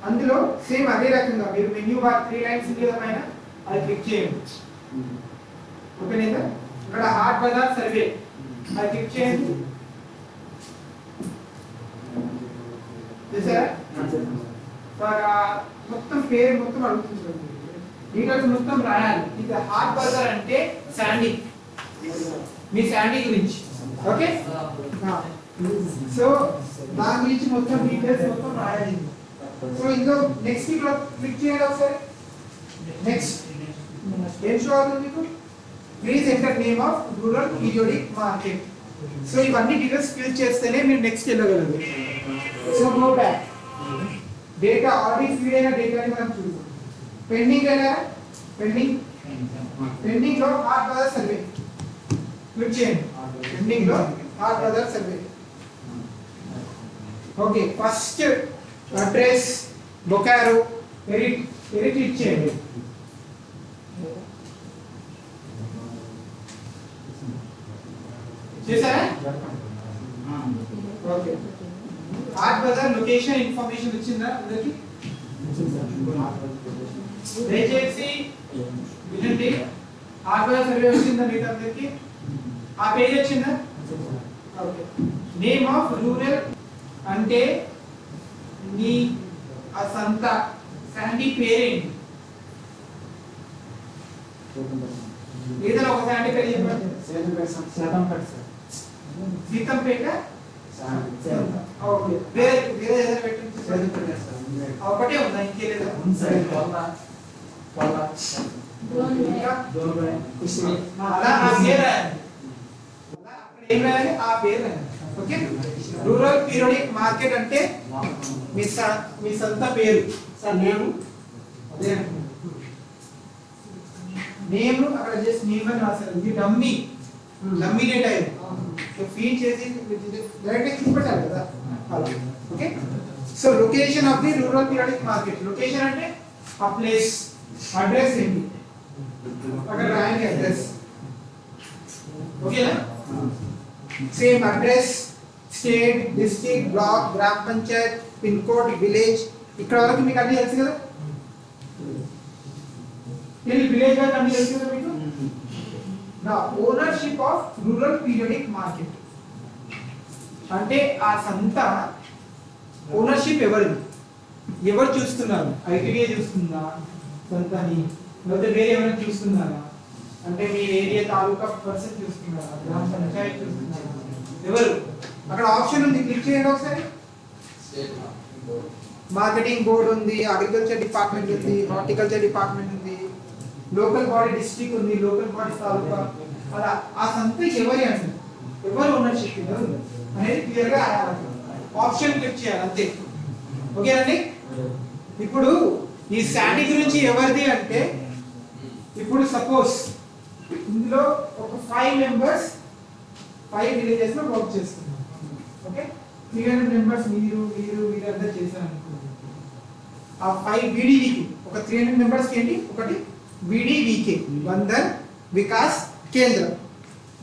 అందులో సేమ్ అదే రకంగా మీరు మెన్యూ బార్ 3 లైన్స్ ఉంది కదా పైన అది క్లిక్ చేయండి. ఓకేనా? ఇక్కడ హాట్ బజార్ సర్వే అది క్లిక్ చేయండి. చూసారా? మొత్తం పేరు మొత్తం అడుగుతుంది, డీటెయిల్స్ మొత్తం రాయాలి. ఇది హాట్ బజార్ అంటే శాండీ, మీ శాండీ గురించి. ఓకే, సో దాని గురించి మొత్తం డీటెయిల్స్ మొత్తం రాయాలి. సో ఇందులో నెక్స్ట్ ఇక్కడ క్లిక్ చేయండి ఒకసారి. నెక్స్ట్ ఏం షో అవుతుంది మీకు? Please enter name of rural periodic market. So ఇవన్నీ డీటెయిల్స్ ఫిల్ చేస్తేనే మీరు నెక్స్ట్ వెళ్ళగలరు. So go back. Data already feed అయిన డేటాని మనం చూద్దాం. పెండింగ్ అయినా పెండింగ్ లో హాట్ బజార్ సర్వే క్లిక్ చేయండి. పెండింగ్ లో haat bazaar survey. Okay, first address Bokaro edit ఇచ్చేయండి. చేశారా? Okay, haat bazaar location information వచ్చిందా అందరికి? దయచేసి వినండి. హాట్ బజార్ సర్వే వచ్చిందా మీకు అందరికి? ఆ పేజ్ వచ్చిందా? ఓకే, నేమ్ ఆఫ్ రూరల్ అంటే మీ ఆ సంత శాండీ పేరేంటి? ఏదైనా ఒక శాండీ పేరు చెప్పండి. సీతంపేట. ఓకే, వేరే వేరే ఏదైనా పెట్టండి. ఒకటే ఉందా? ఇంకేలేదా? అలా ఆ పేరు రాయాలి. అలా అక్కడ ఏం రాయాలి? ఆ పేరు రాయాలి. ఓకే, రూరల్ పీరియాడిక్ మార్కెట్ అంటే మీ సంత పేరు. సార్ నేమ్ నేమ్ అక్కడ జస్ట్ నేమ్ అని రాశారు. ఇది డమ్మీ డేటా ఇది. సో ఫీడ్ చేసి డైరెక్ట్ క్లిక్ పెట్టాలి కదా అలా. Okay, so location of the rural periodic market. Location అంటే ఆ ప్లేస్. అడ్రస్ ఏంటి అక్కడ రాయండి, అడ్రస్. ఓకేనా? Same address, state, district, block, గ్రామ పంచాయత్, పిన్ కోడ్, విలేజ్. ఇక్కడ వరకు మీకు అన్ని తెలుసు కదా? విలేజ్ వరకు అన్ని తెలుసు కదా మీకు? నా ownership of rural periodic market అంటే ఆ సంత ఓనర్షిప్ ఎవరిది? ఎవరు చూస్తున్నారు? ఐటీడీఏ చూస్తుందా సంతని, లేకపోతే వేరే ఎవరైనా చూస్తున్నారా? అంటే మీ ఏరియా తాలూకా పర్సన్ చూస్తున్నారా? గ్రామ పంచాయతీ చూస్తున్నారా? ఎవరు? అక్కడ ఆప్షన్ ఉంది, క్లిక్ చేయండి ఒకసారి. మార్కెటింగ్ బోర్డ్ ఉంది, అగ్రికల్చర్ డిపార్ట్మెంట్ ఉంది, హార్టికల్చర్ డిపార్ట్మెంట్ ఉంది, లోకల్ బాడీ డిస్ట్రిక్ట్ ఉంది, లోకల్ బాడీ తాలూకా. అలా ఆ సంత ఎవరి అంటే ఎవరు ఓనర్షిప్ ఎవరు అనేది క్లియర్ గా ఆప్షన్ క్లిక్ చేయాలి అంతే. ఓకేనండి? ఇప్పుడు ఈ శాండీ గురించి ఎవరిది అంటే, ఇప్పుడు సపోజ్ ఇందులో ఒక 5 మెంబర్స్ 5 విలేజెస్ లో వర్క్ చేస్తున్నారు. ఓకే, 300 మెంబర్స్ మీరు వీరంతా చేశారు అనుకోండి. ఆ 5 విడివికి ఒక 300 మెంబర్స్ కి ఏంటి? ఒకటి విడివికే, వందన్ వికాస్ కేంద్రం,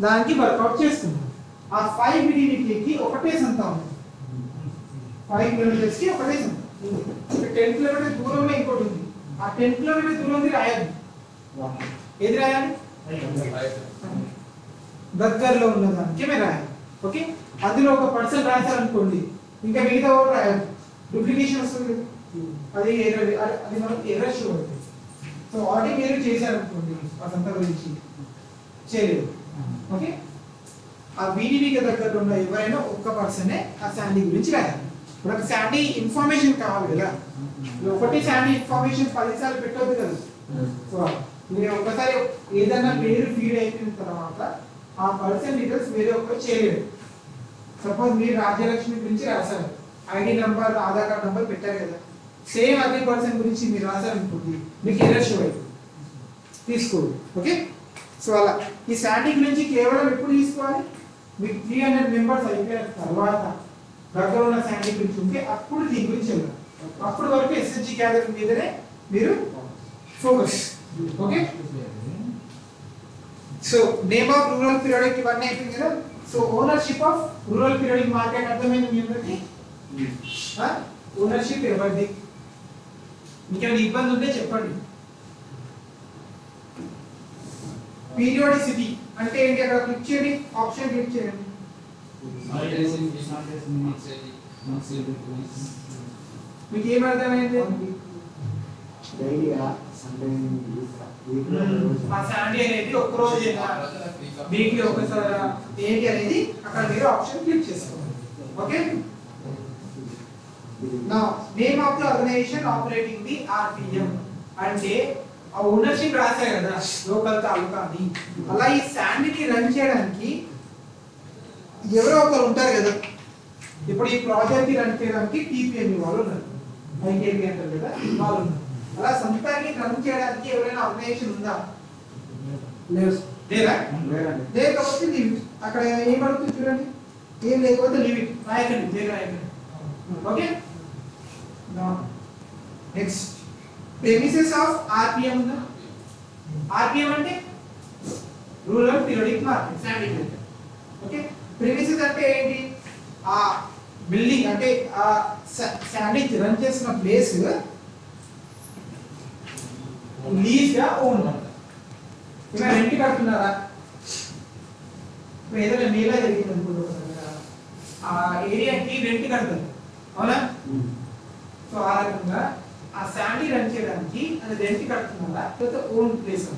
దానికి వర్కౌట్ చేస్తున్నారు. ఆ 5 విడివికి ఒకటే సంత ఉంది. 5 కిలోమీటర్స్ కి ఒకటే సంత. 10 కిలోమీటర్ దూరంలో ఇంకోటి ఉంది. ఆ 10 కిలోమీటర్ దూరం రాయాలి. ఏది రాయాలి? దగ్గరలో ఉన్నదానికి మేము రాయాలి. ఓకే, అందులో ఒక పర్సన్ రాశారనుకోండి, ఇంకా మిగతా కూడా రాయాలి. డూప్లికేషన్ వస్తుంది, అది అది మనకు ఎర్రర్ షో అవుతుంది. సో ఆల్రెడీ మీరు చేశారనుకోండి ఆ సంత గురించి చేయలేదు. ఓకే, ఆ వీడివికి దగ్గర ఉన్న ఎవరైనా ఒక్క పర్సనే ఆ శాండీ గురించి రాయాలి. మనకు శాండీ ఇన్ఫర్మేషన్ కావాలి కదా, ఒకటి శాండీ ఇన్ఫర్మేషన్ 10 సార్లు పెట్టొద్దు కదా. సో మీరు ఒకసారి ఏదైనా పేరు ఫీడ్ అయిపోయిన తర్వాత ఆ పర్సన్ డీటెయిల్స్ వేరే ఒక్కరు చేయలేరు. సపోజ్ మీరు రాజ్యలక్ష్మి గురించి రాశారు, ID number, Aadhaar card number పెట్టారు కదా, సేమ్ అదే పర్సన్ గురించి మీరు రాశారనుకోండి, మీకు ఎర్రర్ షో అవుతుంది, తీసుకోండి. ఓకే, సో అలా ఈ శాండీ గురించి కేవలం ఎప్పుడు తీసుకోవాలి? మీకు 300 మెంబర్స్ అయిపోయిన తర్వాత దగ్గర ఉన్న శాండీ గురించి ఉంటే అప్పుడు దీని గురించి వెళ్ళాలి. అప్పుడు వరకు ఎస్ఎస్జి గ్యాదరింగ్ మీదనే మీరు focus. Okay, so name of rural periodic ఇవన్నీ అయిపోయింది కదా. So ownership of rural periodic market అర్థమైంది మీ అందరికి? ఓనర్షిప్ ఎవరిది? ఇంకేమైనా ఇబ్బంది ఉంటే చెప్పండి. పీరియాడిసిటీ అంటే ఏంటి? అక్కడ క్లిక్ చేయండి, ఆప్షన్ క్లిక్ చేయండి. మీకు ఏం అర్థమైంది? శాండీ అనేది ఒక్క రోజు వీక్లీ ఒకసారి ఏంటి అనేది అక్కడ మీరు ఆప్షన్ క్లిక్ చేసుకోండి. Okay. Now name of the organization operating the RPM అంటే ఆ ఓనర్షిప్ రాశారు కదా లోకల్ తాలూకా అని. అలా ఈ శాండీని రన్ చేయడానికి ఎవరో ఒకరు ఉంటారు కదా. ఇప్పుడు ఈ ప్రాజెక్ట్ ని రన్ చేయడానికి టీపీఎం వాళ్ళు ఉన్నారు, ఐకేపీ అంటారు కదా వాళ్ళు ఉన్నారు. అలా సంస్థని రన్ చేయడానికి ఎవరైనా ఆర్గనైజేషన్ ఉందా? లేదా? లేకపోతే లీవ్ ఇట్. అక్కడ ఏం అడుగుతుంది చూడండి, ఏం లేకపోతే లీవ్ ఇట్ రాయకండి, లేదు రాయకండి. Okay. Next premises of RPM ఉందా? ఆర్పిఎం అంటే rural periodic market shandy. Okay. Premises అంటే ఏంటి? ఆ బిల్డింగ్ అంటే ఆ శాండీ రన్ చేసిన ప్లేస్ లీజ్ గా ఓన్. ఇలా రెంట్ కడుతున్నారా? ఇప్పుడు ఏదైనా మేలా జరిగింది అనుకుంటున్నా ఆ ఏరియాకి రెంట్ కడతారు, అవునా? సో ఆ రకంగా ఆ శాండీ రన్ చేయడానికి అది రెంట్ కడుతున్నారా లేకపోతే ఓన్ ప్లేస్?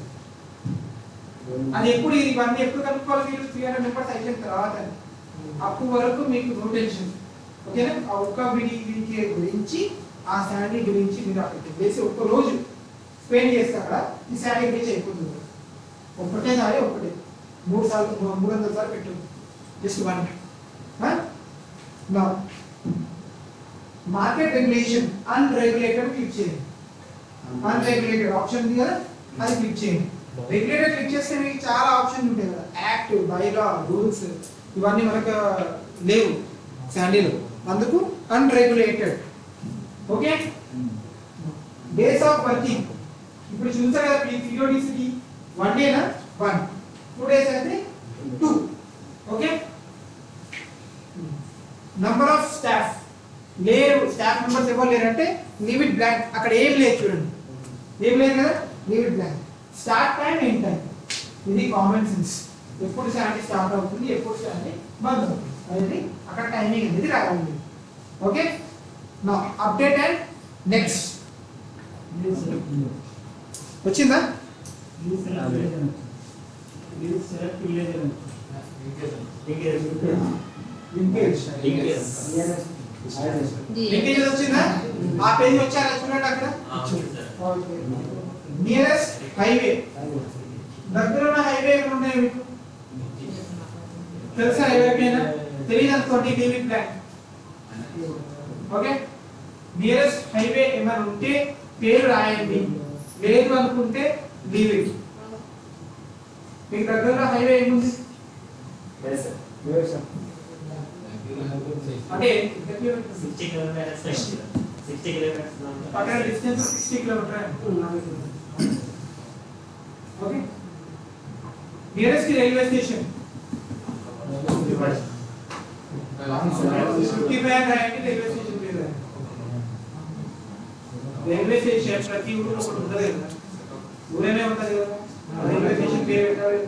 అది ఎప్పుడు ఇవన్నీ ఎప్పుడు కనుక్కోవాలి? మీరు 300 మెంబర్స్ అయిపోయిన తర్వాత అప్పుడు వరకు మీకు నో టెన్షన్. ఓకేనా? ఆ ఒక్క వీడికి గురించి ఆ శాండీ గురించి మీరు అక్కడికి వేసి ఒక్క రోజు స్పెండ్ చేస్తే అక్కడ ఈ శాండీ గురించి అయిపోతుంది. ఒకటేసారి ఒకటే 3 సార్లు 300 సార్లు పెట్టు, just one. Market regulation unregulated click చేయండి. అన్రెగ్యులేటెడ్ ఆప్షన్ ఉంది కదా, అది క్లిక్ చేయండి. రెగ్యులేటెడ్ క్లిక్ చేస్తే మీకు చాలా ఆప్షన్ ఉంటాయి కదా, యాక్ట్, బైలా, రూల్స్, ఇవన్నీ మనకు లేవు శాండీలో, అందుకు unregulated. Okay. Days of working ఇప్పుడు చూసారు కదా, పీరియాడిసిటీ 1 డేనా 1, 2 డేస్ అయితే 2. ఓకే. నంబర్ ఆఫ్ స్టాఫ్ లేరు, స్టాఫ్ మెంబర్స్ ఎవరు లేరంటే లీవ్ ఇట్ బ్లాంక్. అక్కడ ఏం లేదు చూడండి, ఏం లేదు కదా, leave it blank. Start time, end time, ఇది కామన్ సెన్స్. ఎప్పుడు శాండీ స్టార్ట్ అవుతుంది, ఎప్పుడు శాండీ బంద్ అవుతుంది అనేది అక్కడ టైమింగ్ అనేది రావాలి. ఓకే. నా అప్డేట్ అండ్ నెక్స్ట్ వచ్చిందా? లింకేజ్ వచ్చిందా? ఆ పేజ్ వచ్చారా చూడండి అక్కడ. నియరెస్ట్ హైవే, దగ్గర ఉన్న హైవే ఎక్కడ ఉన్నాయి మీకు తెలుసా? ఎవరికైనా తెలియదు అనుకోండి, leave it blank. Okay. Nearest highway ఏమైనా ఉంటే పేరు రాయండి, లేదు అనుకుంటే లీవ్ ఇట్. మీకు దగ్గరలో హైవే ఏముంది అంటే 60 కిలోమీటర్స్, అక్కడ distance 60 kilometres. Okay. Nearest railway station 55 రాయండి, రైల్వే స్టేషన్ పేరు. రైల్వే స్టేషన్ ప్రతి ఊరిలో ఒకటి ఉంటుంది కదా, ఊరేనే ఉంటుంది కదా, రైల్వే స్టేషన్ పేరు పెట్టాలి.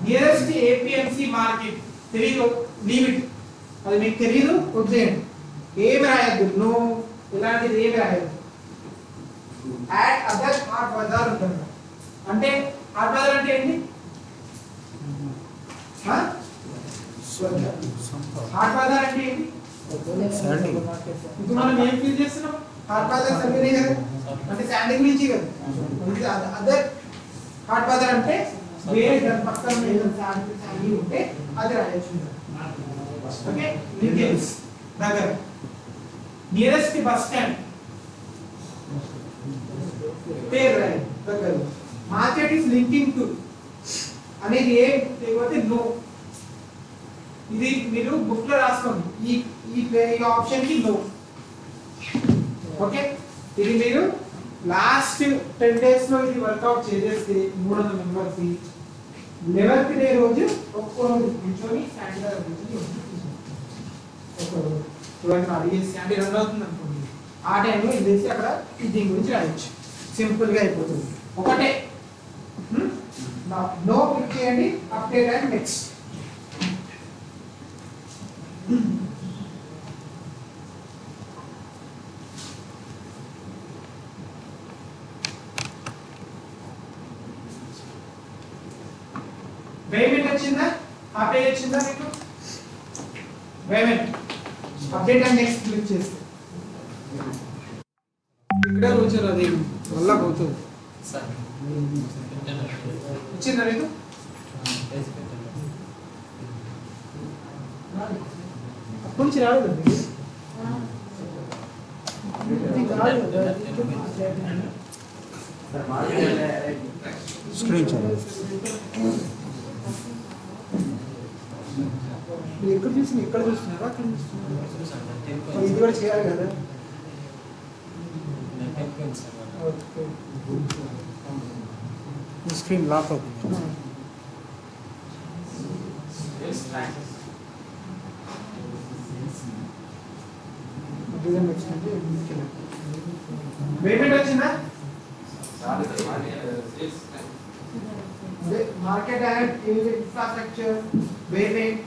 నియరెస్ట్ ఏపీఎంసీ మార్కెట్ తెలీదు, లీవ్ ఇట్. అది మీకు తెలీదు, వదిలేయండి. ఏమి రాయద్దు, నో ఇలాంటిది ఏమి రాయద్దు. యాడ్ అదర్ హాట్ బజార్ ఉంటుంది. అంటే హాట్ బజార్ అంటే ఏంటి? హాట్ బజార్ అంటే ఏంటి? ఇప్పుడు మనం ఏం ఫీల్ చేస్తున్నాం? హాట్ బజార్ సర్వే కదా, అంటే శాండీ గురించి కదా. అదర్ హాట్ బజార్ అంటే వేరే దాని పక్కన ఏదైనా శాండీ ఉంటే అది రాయొచ్చు. ఓకే. లింకేజ్ దగ్గర. నియరెస్ట్ బస్ స్టాండ్ పేరు రాయండి దగ్గర. మార్కెట్ ఇస్ లింకింగ్ టు అనేది ఏం లేకపోతే నో. ఇది మీరు బుక్ లో రాసుకోండి, ఈ ఆప్షన్ కి నో. ఓకే. ఇది మీరు లాస్ట్ 10 డేస్ లో ఇది వర్కౌట్ చేసేస్తే 300 మెంబర్స్ 11th డే రోజు ఒక్కో రోజు కూర్చొని శాండీ చూడండి, అడిగే శాండీ రన్ అవుతుంది అనుకోండి, ఆ టైంలో ఇది చేసి అక్కడ దీని గురించి రాయొచ్చు, సింపుల్గా అయిపోతుంది. ఒకటే నో క్లిక్ చేయండి, అప్డేట్ అండ్ నెక్స్ట్. పేమెంట్ వచ్చిందా, అప్డేట్ వచ్చిందా మీకు? Payment update and next click చేస్తే ఇక్కడ వచ్చారు, అది వల్ల పోతుంది. వచ్చిందా మీకు? అప్పటి నుంచి రాలేదు స్క్రీన్ షాట్ ఎక్కడ చూసిన ఎక్కడ చూస్తున్నారా? అక్కడ చూస్తున్నారా? ఇది కూడా చేయాలి కదా. స్క్రీన్ లాక్ అవుతుంది. పేమెంట్ వచ్చిందా? Market add, infrastructure, payment,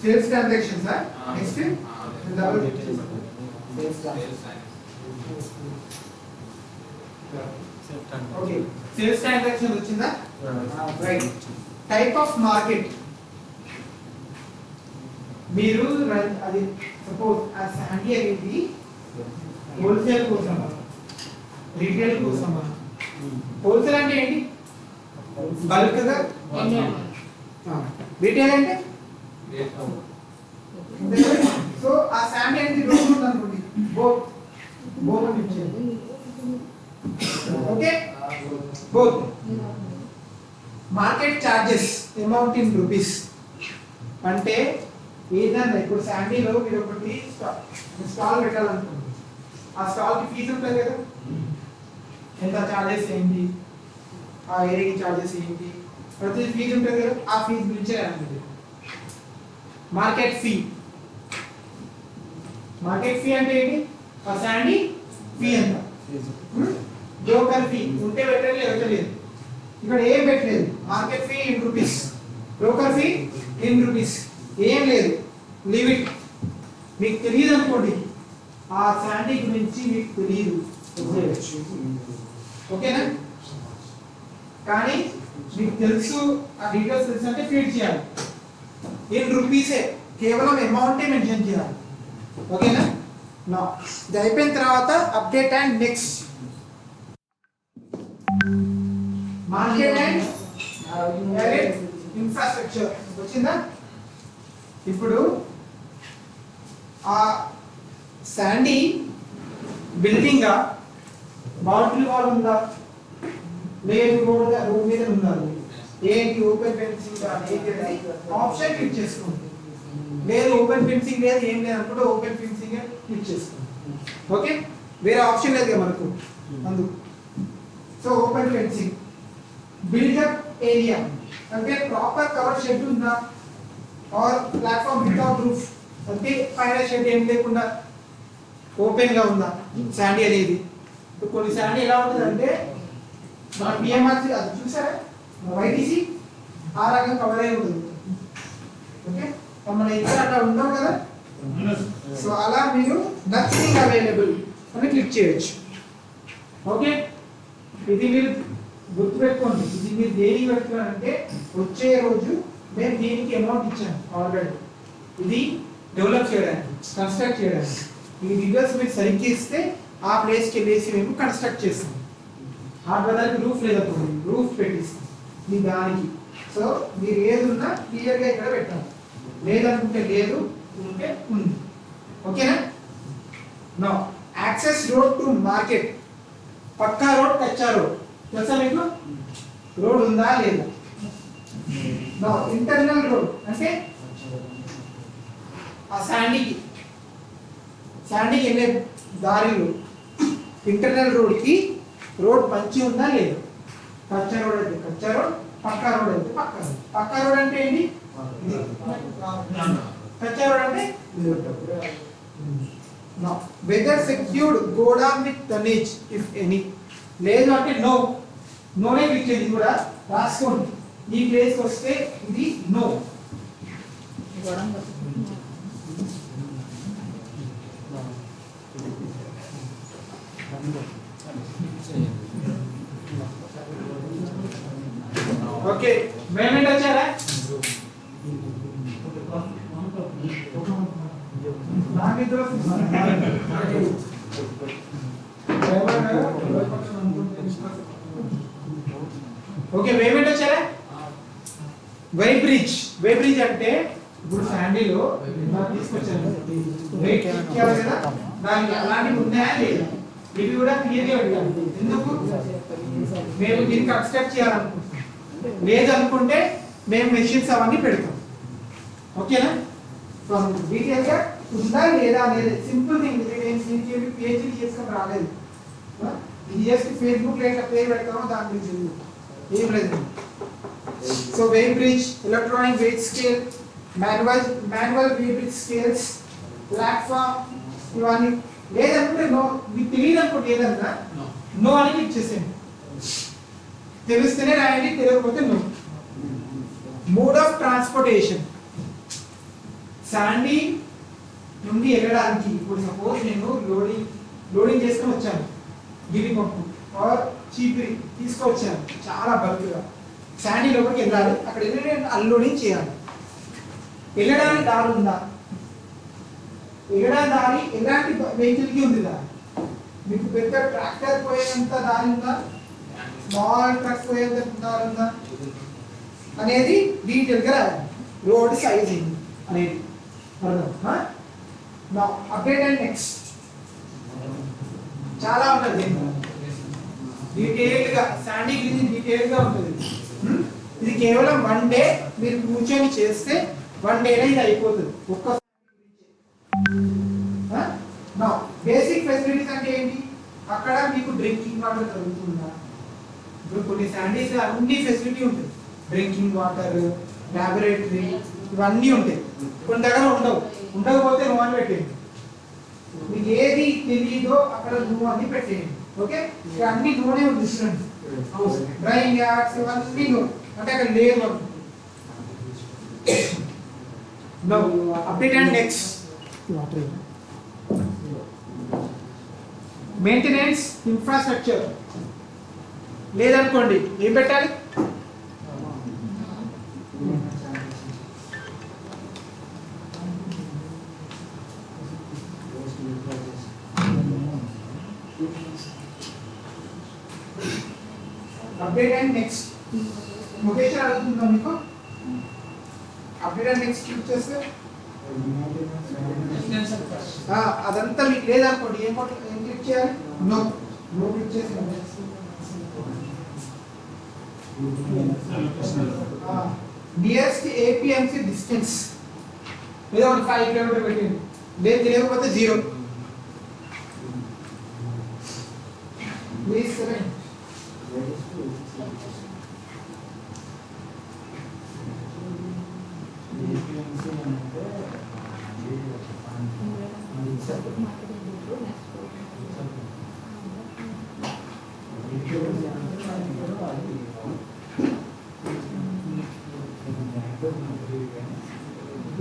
sales transactions. Next double okay, sales transaction వచ్చిందా? రైట్. టైప్ ఆఫ్ మార్కెట్, మీరు అది సపోజ్ అంటే ఇది హోల్సేల్ కోసమా, రీటైల్ కోసమా? హోల్సేల్ అంటే ఏంటి? బల్క్ గా. రీటైల్ అంటే సో ఆ శాండ్ అనేది రోడ్ ఉంది అనుకోండి, బోత్ బోత్ ఇచ్చేది. Okay, both. Market charges amount in rupees అంటే ఏదన్నా ఇప్పుడు శాండీలో మీరు ఒకటి స్టాల్ పెట్టాలనుకోండి, ఆ స్టాల్ కి ఫీజు ఉంటుంది కదా, ఎంత చార్జెస్ ఏంటి, ఆ ఏరియాకి చార్జెస్ ఏంటి, ప్రతి ఫీజు ఉంటుంది కదా, ఆ ఫీజు గురించే రాయండి. మార్కెట్ ఫీ, మార్కెట్ ఫీ అంటే ఏంటి? ఆ శాండీ ఫీ ఎంత, బ్రోకర్ ఫీ ఉంటే పెట్టలేదు పెట్టలేదు, ఇక్కడ ఏం పెట్టలేదు. Market fee in rupees, broker fee in rupees, ఏం లేదు, లీవ్ ఇట్. మీకు తెలియదు అనుకోండి, ఆ శాండీ గురించి మీకు తెలియదు, ఓకేనా? కానీ మీకు తెలుసు, ఆ డీటెయిల్స్ తెలుసు అంటే ఫీడ్ చేయాలి. ఇన్ రూపీసే, కేవలం అమౌంటే మెన్షన్ చేయాలి, ఓకేనా? నా ఇది అయిపోయిన తర్వాత update and next. Market and infrastructure వచ్చిందా? ఇప్పుడు ఆ శాండీ బిల్డింగ్ బౌండరీ వాల్ ఉందా లేదు, రోడ్ మీద ఉందా, ఏంటి ఓపెన్ ఫెన్సింగ్ ఏంటి ఆప్షన్ క్లిక్ చేసుకోండి. లేదు ఓపెన్ ఫెన్సింగ్ లేదు, ఏం లేదు అనుకుంటే ఓపెన్ ఫెన్సింగ్ క్లిక్ చేసుకోండి. ఓకే, వేరే ఆప్షన్ లేదు మనకు అందుకు. So open fencing. Built up area అంటే ప్రాపర్ కవర్ షెడ్ ఉందా, ఆర్ ప్లాట్ఫామ్ వితౌట్ రూఫ్ అంటే పైన షెడ్ ఏం లేకుండా ఓపెన్ గా ఉందా శాండీ అనేది. కొన్ని శాండీ ఎలా ఉంటుంది అంటే మన పిఎంఆర్సి అది చూసారా, వైటీసీ ఆ రకంగా కవర్ అయి ఉంటుంది. ఓకే, మన ఇక్కడ అట్లా ఉండవు కదా. సో అలా మీరు నథింగ్ అవైలబుల్ అని క్లిక్ చేయొచ్చు. ఓకే, ఇది మీరు గుర్తుపెట్టుకోండి. ఇది మీరు దేనికి పెట్టుకోవాలంటే వచ్చే రోజు మేము దీనికి అమౌంట్ ఇచ్చాను ఆల్రెడీ, ఇది డెవలప్ చేయడానికి, కన్స్ట్రక్ట్ చేయడానికి. ఈ డీటెయిల్స్ మీరు సరిగ్గా ఇస్తే ఆ ప్లేస్కి వెళ్ళేసి మేము కన్స్ట్రక్ట్ చేస్తాం. ఆ బదానికి రూఫ్ లేదనుకోండి, రూఫ్ పెట్టిస్తాం మీ దానికి. సో మీరు ఏది ఉన్నా క్లియర్గా ఇక్కడ పెట్టాలి, లేదనుకుంటే లేదు, ఉంటే ఉంది. ఓకేనా? Now access road to market, pucca road, kutcha road తెలుసా మీకు? రోడ్ ఉందా లేదా? నౌ ఇంటర్నల్ రోడ్ అంటే ఆ శాండీకి వెళ్ళే దారిలో ఇంటర్నల్ రోడ్ కి రోడ్ మంచి ఉందా లేదా? కచ్చా రోడ్ అయితే కచ్చా రోడ్, పక్కా రోడ్ అయితే పక్కా రోడ్. పక్కా రోడ్ అంటే ఏంటి? టచ్ అవ్వడం అంటే no. Weather secured godown with tonnage if any. లేదు అంటే నో. నోనే క్లిక్ చేయండి. ఇది కూడా రాసుకోండి. ఈ ప్లేస్ కి వస్తే ఇది నో. ఓకే పేమెంట్ వచ్చారా? ఓకే పేమెంట్ వచ్చారా? వెయిట్ బ్రిడ్జ్ అంటే ఇప్పుడు శాండీలో తీసుకొచ్చాను వెయిట్ ఇచ్చారు కదా, దానికి అలాంటివి ఉన్నాయా లేదా ఇవి కూడా క్లియర్గా పెట్టాలి. ఎందుకు మేము దీన్ని కన్స్ట్రక్ట్ చేయాలనుకుంటున్నాం. లేదనుకుంటే మేము మెషిన్స్ అవన్నీ పెడతాం. ఓకేనా? డీటెయిల్ గా ఉందా లేదా అనేది సింపుల్ థింగ్. పిహెచ్డి చేసుకొని రాలేదు. ఇది జస్ట్ ఫేస్బుక్ లేదా పేరు పెడతామో దాని గురించి ఏం లేదు. So weight bridge, electronic weight scale, manual weight bridge scales, platform, ఇవన్నీ. లేదనుకుంటే నో. మీకు తెలియదు అనుకోండి ఏదన్నా నో అని క్లిక్ చేసేయండి. తెలిస్తేనే రాయండి, తెలియకపోతే నో. Mode of transportation. శాండీ నుండి వెళ్ళడానికి ఇప్పుడు సపోజ్ నేను లోడింగ్ చేసుకొని వచ్చాను. గిరి పంపు ఆర్ చీపిరి తీసుకొచ్చాను చాలా బల్క్గా. శాండీ లోపలికి వెళ్ళాలి. అక్కడ వెళ్ళి అన్లోడింగ్ చేయాలి. వెళ్ళడానికి దారి ఉందా? వెళ్ళడానికి దారి ఎలాంటి వెహికల్కి ఉంది దారి? మీకు పెద్ద ట్రాక్టర్ పోయేంత దారి ఉందా? స్మాల్ ట్రక్ పోయేంత దారి ఉందా అనేది డీటెయిల్గా రాయాలి. రోడ్ సైజింగ్ అనేది అప్డేట్ అండ్ నెక్స్ట్ చాలా ఉంటుంది. డీటెయిల్గా శాండీ గురించి డీటెయిల్గా ఉంటుంది. ఇది కేవలం 1 డే మీరు కూర్చొని చేస్తే 1 డేనే ఇది అయిపోతుంది. ఒక్క బేసిక్ ఫెసిలిటీస్ అంటే ఏంటి? అక్కడ మీకు డ్రింకింగ్ వాటర్ దొరుకుతుందా? ఇప్పుడు కొన్ని శాండీస్ అన్ని ఫెసిలిటీ ఉంటుంది. డ్రింకింగ్ వాటర్, ల్యాబొరేటరీ ఇవన్నీ ఉంటాయి. కొన్ని దగ్గర ఉండకపోతే నో అని పెట్టేయండి. మీకు ఏది తెలియదో అక్కడ నో అని పెట్టేయండి. ఓకే? ఇక్కడ అన్ని నోనే ఉంది. చూడండి, డ్రైయింగ్ యార్డ్స్ ఇవన్నీ నో అంటే అక్కడ లేదు. No update and next. Maintenance infrastructure లేదనుకోండి ఏం పెట్టాలి? Update and next. లొకేషన్ అడుగుతుందా మీకు? అప్డేట్ అండ్ నెక్స్ట్ క్లిక్ చేస్తే అదంతా మీకు లేదనుకోండి ఏం క్లిక్ చేయాలి? నో క్లిక్ చేసి నియరెస్ట్ ఏపీఎంసీ డిస్టెన్స్ లేదా 5 కిలోమీటర్ పెట్టింది. లేదు తెలియకపోతే 0. Please select.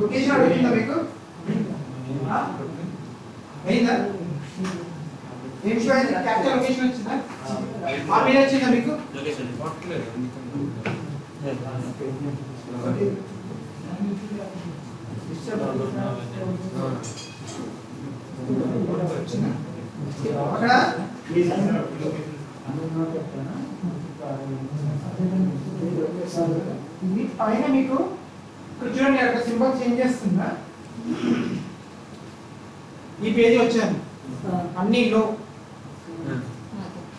లొకేషన్ అడుగుతుందా మీకు? అయిందా? ఏం షో అయింది? క్యాపిటల్ లొకేషన్ వచ్చిందా? ఆ పేరు వచ్చిందా మీకు? అక్కడ పైన మీకు ఇక్కడ చూడండి, అక్కడ సింబల్ చేంజ్ చేస్తుందా? ఈ పేజీ వచ్చాను అన్ని లో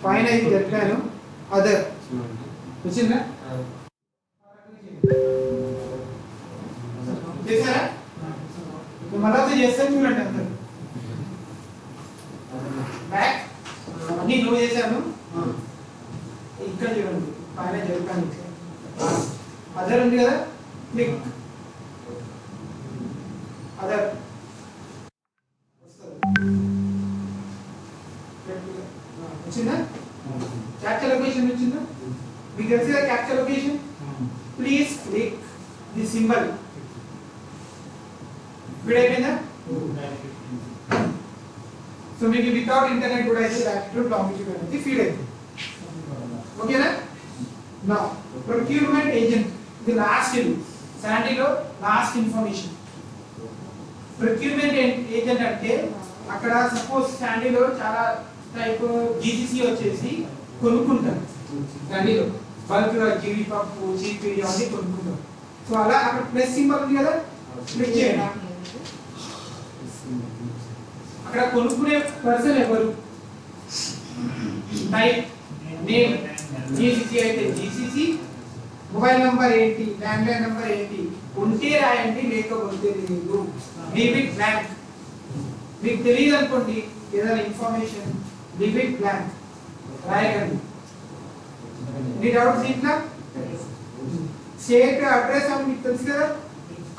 పైన ఇది చెప్పాను అదర్ వచ్చిందా? చేశారా? మళ్ళీ చేస్తాను చూడండి. అందరు బ్యాక్ అన్ని లో చేశాను. ఇక్కడ చూడండి పైన చెప్పాను అదర్ ఉంది కదా, క్లిక్ తెలిసి capture location please click the symbol feed అయిపోయిందా సో మీకు వితౌట్ ఇంటర్నెట్ కూడా అయితే లాటిట్యూడ్ లాంగిట్యూడ్ అనేది ఫీడ్ అవుతుంది ఓకేనా నా ప్రొక్యూర్మెంట్ ఏజెంట్ ఇది లాస్ట్ ఇది శాండీలో లాస్ట్ ఇన్ఫర్మేషన్ ప్రొక్యూర్మెంట్ ఏజెంట్ అంటే అక్కడ సపోజ్ శాండీలో చాలా టైప్ జీసీసీ వచ్చేసి కొనుక్కుంటారు శాండీలో బల్క్ జీడిపప్పు చీపీడి అన్ని కొనుక్కుంటారు సో అలా అక్కడ ప్లస్ సింబల్ ఉంది కదా క్లిక్ చేయండి అక్కడ కొనుక్కునే పర్సన్ ఎవరు టైప్ నేమ్ జీసీసీ అయితే జీసీసీ మొబైల్ నంబర్ ఏంటి ల్యాండ్లైన్ నంబర్ ఏంటి ఉంటే రాయండి లేకపోతే లేదు లీవ్ ఇట్ బ్లాంక్ మీకు తెలియదు అనుకోండి ఏదైనా ఇన్ఫర్మేషన్ లీవ్ ఇట్ బ్లాంక్ రాయకండి మీ డౌట్స్ ఇట్లా స్టేట్ అడ్రస్ అని మీకు తెలుసు కదా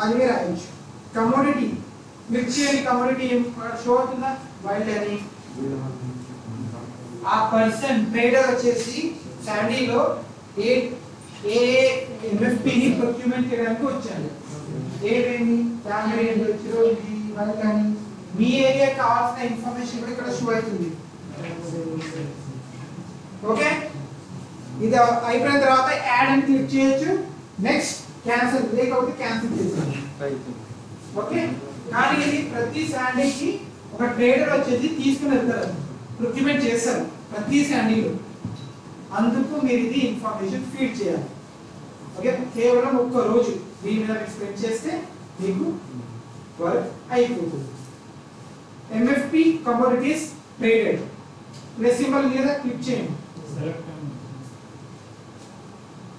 అది మీరు రాయొచ్చు కమోడిటీ మిర్చి అని కమోడిటీ షో అవుతుందా వైల్డ్ అని ఆ పర్సన్ ట్రేడర్ వచ్చేసి శాండీలో ఏ ఎంఎఫ్పి ని ప్రొక్యూర్మెంట్ చేయడానికి వచ్చాడు ఏమేమి ఫ్యామిలీ చిరోజీ వైల్డ్ అని మీ ఏరియా కావాల్సిన ఇన్ఫర్మేషన్ కూడా ఇక్కడ షో అవుతుంది ఓకే ఇది అయిపోయిన తర్వాత యాడ్ అని క్లిక్ చేయొచ్చు నెక్స్ట్ క్యాన్సిల్ లేకపోతే క్యాన్సిల్ చేస్తాను ఓకే కానీ ఇది ప్రతి శాండీకి ఒక ట్రేడర్ వచ్చేసి తీసుకుని వెళ్తారు ప్రొక్యూర్మెంట్ చేస్తారు ప్రతి శాండీలో అందుకు మీరు ఇది ఇన్ఫర్మేషన్ ఫీడ్ చేయాలి ఓకే కేవలం ఒక్క రోజు దీని మీద స్పెండ్ చేస్తే మీకు వర్క్ అయిపోతుంది MFP commodities traded plus symbol మీద క్లిక్ చేయండి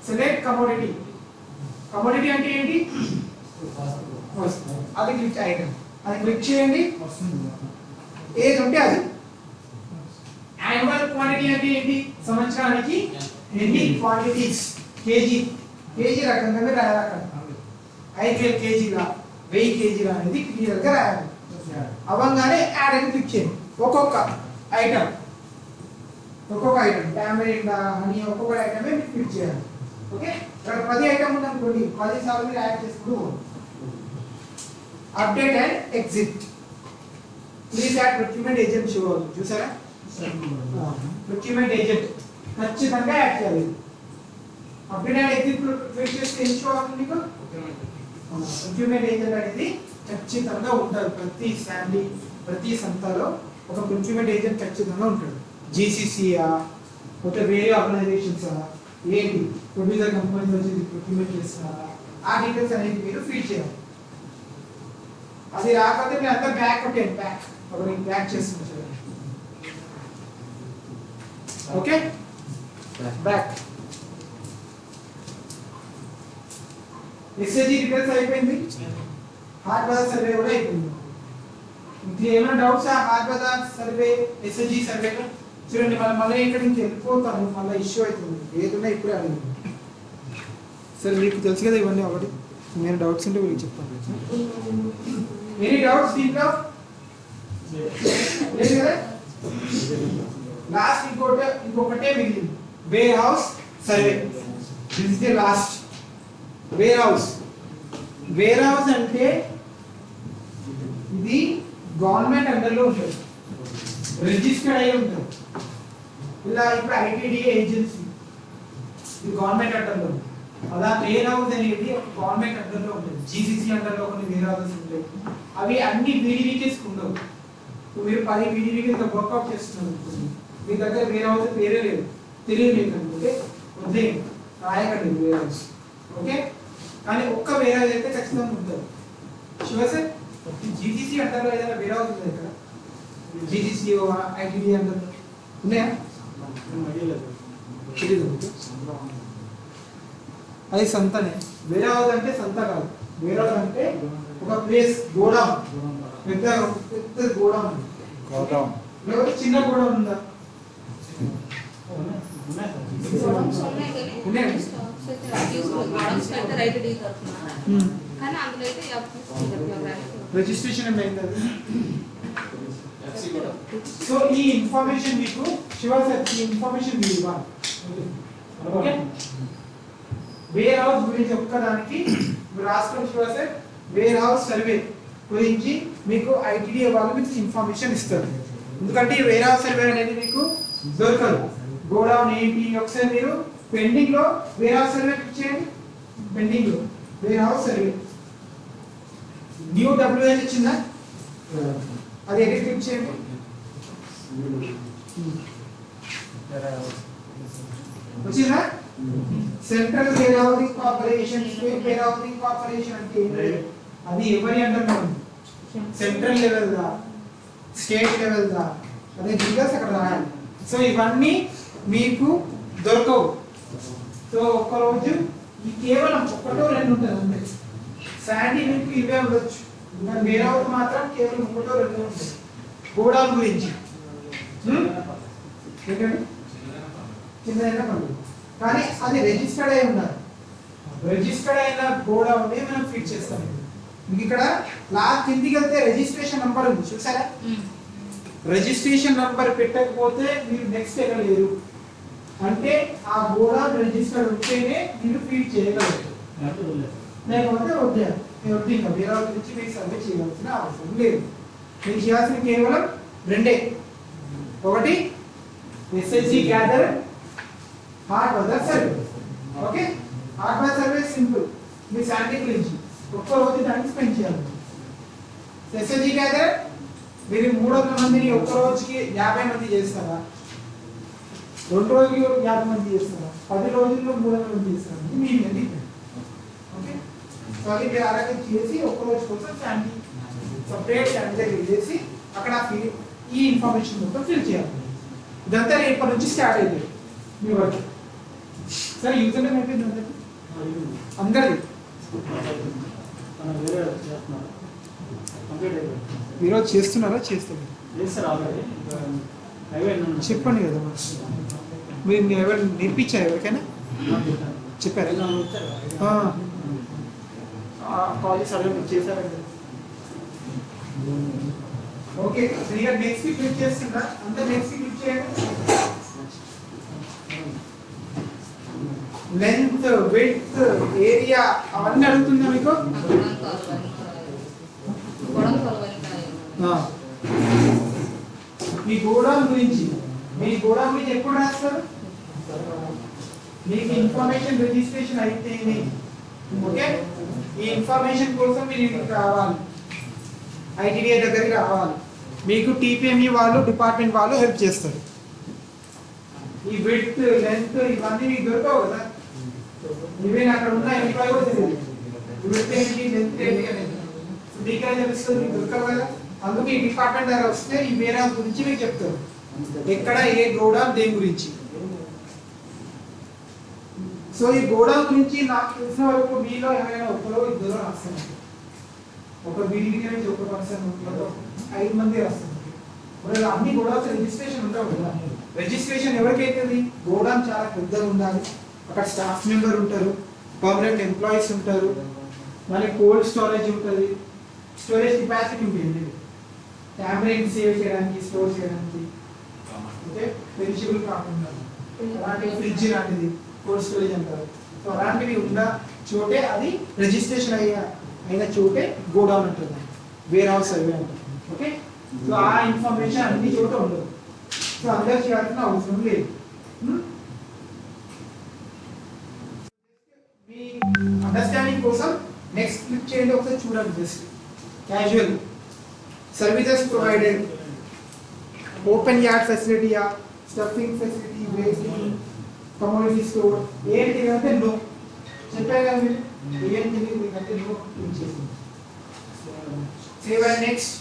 సెలెక్ట్ కమోడిటీ కమోడిటీ అంటే ఏంటి అది క్లిక్ ఐటమ్ అది క్లిక్ చేయండి ఏది ఉంటే అది యాన్యువల్ క్వాంటిటీ అంటే ఏంటి సంవత్సరానికి ఎన్ని క్వాంటిటీస్ కేజీ రకంగా మీరు రాయాలి అక్కడ 5000 కేజీలా 1000 కేజీలా అనేది క్లియర్ గా రాయాలి అవంగానే యాడ్ అని క్లిక్ చేయండి ఒక్కొక్క ఐటమ్ టామరిన్ హనీ ఒక్కొక్క ఐటమ్ మీరు క్లిక్ చేయాలి ఓకే ఇక్కడ 10 ఐటమ్ ఉంది అనుకోండి 10 సార్లు మీరు యాడ్ చేసుకుంటూ update and exit please add procurement agent show అవుతుంది చూసారా ప్రొక్యూర్మెంట్ ఏజెంట్ ఖచ్చితంగా యాడ్ చేయాలి అప్డేట్ అండ్ ఎగ్జిట్ క్లిక్ చేస్తే ఏం షో అవుతుంది మీకు ప్రొక్యూర్మెంట్ ఏజెంట్ అనేది ఖచ్చితంగా ఉంటారు ప్రతి సంస్థలో ఒక ప్రొక్యూర్మెంట్ ఏజెంట్ ఖచ్చితంగా ఉంటాడు జీసీసీయా లేకపోతే వేరే ఆర్గనైజేషన్స్ ఏంటి ప్రొడ్యూసర్ కంపెనీస్ వచ్చి ప్రొక్యూర్మెంట్ చేస్తున్నారా ఆ డీటెయిల్స్ అనేది మీరు ఫీడ్ చేయాలి అది రాకపోతే మీరు అంతా బ్యాక్ కొట్టండి బ్యాక్ చేస్తున్నారు ఓకే బ్యాక్ ఎస్ఏజీ డీటెయిల్స్ అయిపోయింది హార్ట్ బజార్ సర్వే కూడా అయిపోయింది ఇంకా ఏమైనా doubts haat bazaar survey SAG సర్వేలో చూడండి మళ్ళీ ఇక్కడ నుంచి వెళ్ళిపోతాను మళ్ళీ ఇష్యూ అవుతుంది ఏదున్నా ఇప్పుడే అడిగింది సరే మీకు తెలుసు కదా ఇవన్నీ ఒకటి నేను డౌట్స్ ఉంటే మీకు చెప్తాను ఎనీ డౌట్స్ దీంట్లో లేదు కదా లాస్ట్ ఇంకొకటే మిగిలింది warehouse survey this is the last warehouse అంటే ఇది గవర్నమెంట్ అండర్లో ఉంటుంది రిజిస్టర్డ్ అయి ఉంటుంది ఇలా ఇప్పుడు ఐటీడీఏ ఏజెన్సీ ఇది గవర్నమెంట్ అండర్లో అలా వేర్ హౌస్ అనేది ఒక గవర్నమెంట్ అండర్లో ఉంటుంది జీసీసీ అండర్లో కొన్ని వేర్ హౌసెస్ ఉంటాయి అవి అన్ని వీడివికేస్ ఉండవు మీరు 10 వీడివికేస్ వర్కౌట్ చేస్తున్నారు మీ దగ్గర వేర్ హౌస్ పేరే లేదు తెలియలేదు అనుకుంటే వద్దే రాయకండి వేర్ హౌస్ ఓకే కానీ ఒక్క వేర్ హౌస్ అయితే ఖచ్చితంగా ఉంటుంది శివ సార్ జీసీసీ అండర్లో ఏదైనా వేర్ హౌస్ ఉంది ఇక్కడ జీసీసీ ఐటీడీ అండర్లో ఉన్నాయా అది సంతనే వేర్ హౌస్ అంటే సంత కాదు వేర్ హౌస్ అంటే ఒక ప్లేస్ గోడౌన్ పెద్ద గోడౌన్ లేకపోతే చిన్న గోడౌన్ ఉందా రిజిస్ట్రేషన్ ఏమైంది సో ఈ ఇన్ఫర్మేషన్ మీకు శివ సార్ ఈ ఇన్ఫర్మేషన్ మీరు ఇవ్వాలి ఓకే వేర్ హౌస్ గురించి ఒక్కదానికి మీరు రాసుకొని చూస్తే వేర్ హౌస్ సర్వే గురించి మీకు ఐటీడీఏ వాళ్ళు మీకు ఇన్ఫర్మేషన్ ఇస్తారు. ఎందుకంటే ఈ వేర్ హౌస్ సర్వే అనేది మీకు దొరకదు. గోడౌన్ ఏంటి ఒకసారి మీరు పెండింగ్ లో వేర్ హౌస్ సర్వే క్లిక్ చేయండి. పెండింగ్ లో warehouse survey new WH వచ్చిందా, అది ఎడిట్ క్లిక్ చేయండి. వచ్చిందా? Central warehousing corporation, state warehousing corporation అంటే అది ఎవరి అంటున్నాం? సెంట్రల్ లెవెల్ దా, స్టేట్ లెవెల్ దా, అదే డీటెయిల్స్ అక్కడ రాయాలి. సో ఇవన్నీ మీకు దొరకవు. సో ఒక్కరోజు ఈ కేవలం ఒకటో రెండు ఉంటుంది అంతే. శాండీ మీకు ఇవే ఉండొచ్చు, వేరే హౌస్ మాత్రం కేవలం ఒకటో రెండు ఉంటుంది గోడౌన్ గురించి. చిన్నదైనా పనులు కానీ అది రిజిస్టర్డ్ అయి ఉండాలి. రిజిస్టర్డ్ అయిన గోడౌన్ మనం ఫిట్ చేస్తాం. మీకు ఇక్కడ లాస్ట్ కిందికి వెళ్తే రిజిస్ట్రేషన్ నంబర్ ఉంది చూసారా? రిజిస్ట్రేషన్ నంబర్ పెట్టకపోతే మీరు నెక్స్ట్ వెళ్ళలేరు. అంటే ఆ గోడౌన్ రిజిస్టర్డ్ ఉంటేనే మీరు ఫీడ్ చేయగలరు, లేకపోతే వద్దు. ఇంకా వేరే గురించి మీకు సర్వే చేయవలసిన అవసరం లేదు. మీకు చేయాల్సిన కేవలం రెండే. ఒకటి SSG gather, hard weather survey. Okay hard weather survey simple. మీ శాండీ గురించి ఒక్క రోజు దానికి స్పెండ్ చేయాలి. ఎస్ఎస్జి గ్యాదర్ మీరు 300 మందిని ఒక్క రోజుకి 50 మంది చేస్తారా? 2 రోజులకి 50 మంది చేస్తారా? 10 రోజుల్లో 300 మంది చేస్తారా? మీ మీద. ఓకే సో అది మీరు అలాగే చేసి ఒక్క రోజు కోసం శాండీ సపరేట్ శాండీ చేసి అక్కడ ఈ ఇన్ఫర్మేషన్ మొత్తం ఫిల్ చేయాలి. ఇదంతా రేపటి నుంచి స్టార్ట్ అవుతుంది మీ వర్క్. సరే యూజర్ నేమ్ అయిపోయింది అందరిది. ఈరోజు చేస్తున్నారా? చేస్తున్నారు చెప్పండి కదా. మీరు ఎవరు నేర్పించారు? ఎవరికైనా చెప్పారా? కాలేజ్ సర్వే చేశారండి. ఓకే ఇక నెక్స్ట్ క్లిక్ చేస్తుందా? అంతా నెక్స్ట్ క్లిక్ చేయండి. లెంత్, విడ్త్, ఏరియా అవన్నీ అడుగుతుందా మీకు? మీ గోడౌన్ గురించి ఎప్పుడు రాస్తారు? మీకు ఇన్ఫర్మేషన్ రిజిస్ట్రేషన్ అయితేనే. ఓకే ఈ ఇన్ఫర్మేషన్ కోసం మీరు ఇక్కడికి రావాలి, ఐటీడీఏ దగ్గరికి రావాలి. మీకు టీపీఎంఈ వాళ్ళు డిపార్ట్మెంట్ వాళ్ళు హెల్ప్ చేస్తారు. ఈ విడ్త్, లెంత్ ఇవన్నీ మీకు దొరకవు కదా. ఈవెన్ అక్కడ ఉన్న ఎంప్లాయ్ కూడా తెలియదు విడ్త్ ఏంటి, లెంత్ ఏంటి అనేది. మీకు తెలుస్తుంది, మీకు దొరకవు కదా. అందుకు ఈ డిపార్ట్మెంట్ దగ్గర వస్తే ఈ వేరే గురించి మీకు చెప్తారు, ఎక్కడ ఏ గోడౌన్ దేని గురించి. సో ఈ గోడౌన్ గురించి నాకు తెలిసిన వరకు మీలో ఎవరైనా ఒకరో ఇద్దరు రాస్తారు. ఒక బిల్డింగ్ నుంచి ఒక పర్సన్ 5 మంది రాస్తారు. అన్ని గోడౌన్స్ రిజిస్ట్రేషన్ ఉండవు కదా. రిజిస్ట్రేషన్ ఎవరికైతుంది? గోడౌన్ చాలా పెద్దగా ఉండాలి, అక్కడ స్టాఫ్ మెంబర్ ఉంటారు, పర్మనెంట్ ఎంప్లాయీస్ ఉంటారు, మళ్ళీ కోల్డ్ స్టోరేజ్ ఉంటుంది, స్టోరేజ్ కెపాసిటీ ఉంటుంది, ట్యాబ్లెట్ సేవ్ చేయడానికి, స్టోర్ చేయడానికి. ఓకే పెరిషబుల్ కాకుండా అలాంటి ఫ్రిడ్జ్ లాంటిది కోల్డ్ స్టోరేజ్ అంటారు. సో అలాంటివి ఉన్న చోటే అది రిజిస్ట్రేషన్ అయిన చోటే గోడౌన్ ఉంటుంది, వేర్ హౌస్ సర్వే అంటారు. ఓకే సో ఆ ఇన్ఫర్మేషన్ అన్ని చోట ఉండదు. సో అందరూ చేయాల్సిన అవసరం లేదు. మీ అండర్స్టాండింగ్ కోసం నెక్స్ట్ క్లిక్ చేయండి. ఒకసారి చూడండి. Just casual services provided, open yard ఫెసిలిటీయా, stuffing facility, weighting, commodity store. ఏంటి అంటే నో చెప్పారు కదా మీరు. ఏం తెలియదు మీకంటే నో క్లిక్ చేసింది. Save and next.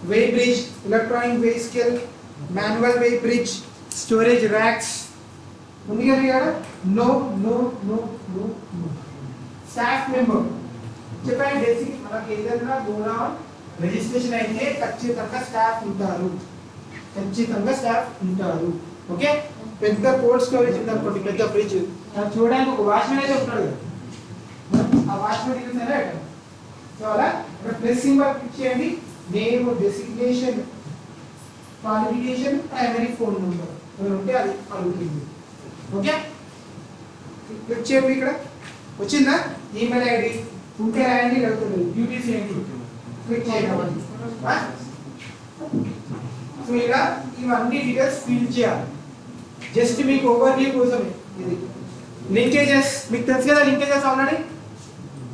weigh bridge, electronic weigh scale, manual weigh bridge, storage racks. ఉంది కదా ఇక్కడ. No no no no no. Staff member చెప్పండి. బేసిక్ మనకి ఏదైనా గోడౌన్ రిజిస్ట్రేషన్ అయితే ఖచ్చితంగా స్టాఫ్ ఉంటారు, ఓకే పెద్ద కోల్డ్ స్టోరేజ్ ఉంది అనుకోండి, పెద్ద ఫ్రిడ్జ్, చూడడానికి ఒక వాచ్మెన్ అయితే ఉంటాడు కదా. ఆ వాచ్మెన్ చూసారా? సో అలా ఇక్కడ ప్లస్ సింబల్ క్లిక్ చేయండి. Name, designation, qualification, primary phone number ఉంటే అది అడుగుతుంది. ఓకే క్లిక్ చేయండి ఇక్కడ వచ్చిందా ఈమెయిల్ ఐడి ఉంటే రాయండి లేకపోతే డ్యూటీస్ ఏంటి క్లిక్ చేయండి సో ఇలా ఇవన్నీ డీటెయిల్స్ ఫిల్ చేయాలి జస్ట్ మీకు ఓవర్వ్యూ కోసమే ఇది లింకేజెస్ మీకు తెలుసు కదా లింకేజెస్ ఆల్రెడీ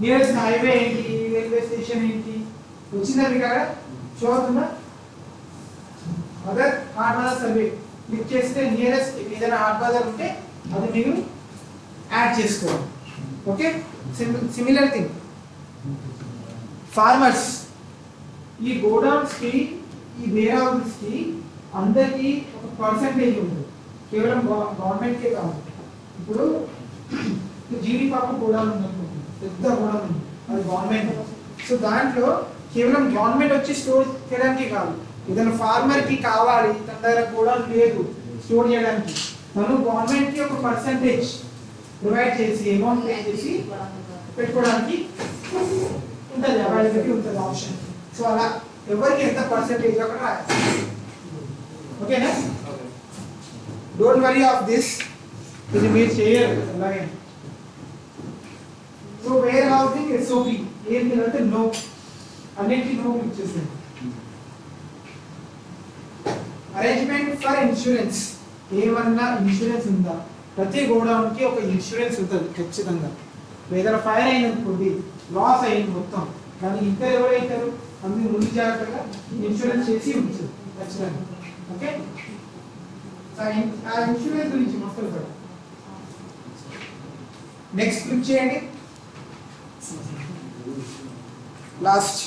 నియరెస్ట్ హైవే ఏంటి రైల్వే స్టేషన్ ఏంటి వచ్చిందా మీకు అక్కడ షో అవుతుందా other haat bazaar survey click చేస్తే నియరెస్ట్ ఏదైనా హార్డ్ బజార్ ఉంటే అది మీరు యాడ్ చేసుకోవాలి ఓకే సిమిలర్ థింగ్ ఫార్మర్స్ ఈ గోడౌన్స్ కి ఈ వేర్ హౌసెస్ కి అందరికి ఒక పర్సంటేజ్ ఉంటుంది కేవలం గవర్నమెంట్ కే కాదు ఇప్పుడు జీడి పాప గోడౌన్ ఉంది పెద్ద గోడౌన్ ఉంది అది గవర్నమెంట్ సో దాంట్లో కేవలం గవర్నమెంట్ వచ్చి స్టోర్ చేయడానికి కాదు ఏదైనా ఫార్మర్ కి కావాలి తన దగ్గర గోడౌన్ లేదు స్టోర్ చేయడానికి తను గవర్నమెంట్ కి ఒక పర్సంటేజ్ ప్రొవైడ్ చేసి అమౌంట్ పే చేసి పెట్టుకోవడానికి ఉంటుంది అవైలబిలిటీ ఉంటుంది ఆప్షన్ సో అలా ఎవరికి ఎంత పర్సంటేజ్ అక్కడ రాయాలి ఓకేనా డోంట్ వరీ ఆఫ్ దిస్ ఇది మీరు చేయరు అలాగే సో వేర్ హౌసింగ్ ఎస్ఓపి ఏంటి అంటే నో అన్నిటికీ నో ఇచ్చేసింది అరేంజ్మెంట్ ఫర్ ఇన్సూరెన్స్ ఏమన్నా ఇన్సూరెన్స్ ఉందా ప్రతి గోడౌన్ కి ఒక ఇన్సూరెన్స్ ఉంటుంది ఖచ్చితంగా ఏదైనా ఫైర్ అయినప్పుడు లాస్ అయింది మొత్తం దానికి ఇంకా ఎవరైతారు అందుకు ముందు జాగ్రత్తగా ఇన్సూరెన్స్ చేసి ఉంచారు ఖచ్చితంగా ఓకే ఆ ఇన్సూరెన్స్ గురించి మొత్తం సార్ నెక్స్ట్ క్లిక్ చేయండి last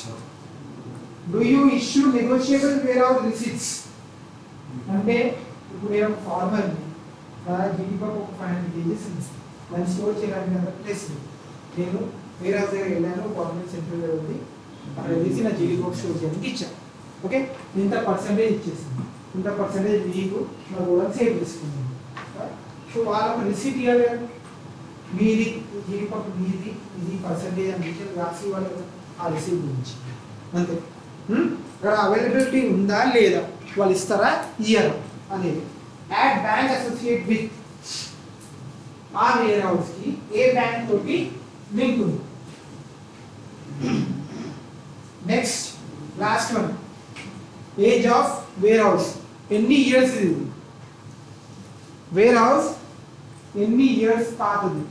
do you issue negotiable warehouse receipts అంటే ఇప్పుడు ఏమో ఫార్మర్ జీడిపప్పు ఒక 500 కేజీస్ దాన్ని స్టోర్ చేయడానికి అంత ప్లేస్ నేను వేరే హౌస్ దగ్గర వెళ్ళాను గవర్నమెంట్ సెంట్రల్ ఉంది అక్కడ తీసి నా జీడిపప్పు స్టోర్ చేయడానికి ఇచ్చాను ఓకే ఇంత పర్సెంటేజ్ ఇచ్చేసింది ఇంత పర్సెంటేజ్ మీకు నా కూడా సేవ్ చేసుకున్నాను సో వాళ్ళకు రిసీట్ ఇవ్వాలి మీది జీడిపప్పు మీది ఇది పర్సెంటేజ్ అని డీటెయిల్ రాసి వాళ్ళకి ఆ రిసీట్ గురించి అంతే ఇక్కడ అవైలబిలిటీ ఉందా లేదా వాళ్ళు ఇస్తారా ఇయ్యరా అనేది యాడ్ బ్యాంక్ అసోసియేట్ విత్ ఆ వేర్ హౌస్ కి ఏ బ్యాంక్ తోటి లింక్ ఉంది next last one age of warehouse ఎన్ని ఇయర్స్ ఇది వేర్ హౌస్ ఎన్ని ఇయర్స్ పాతది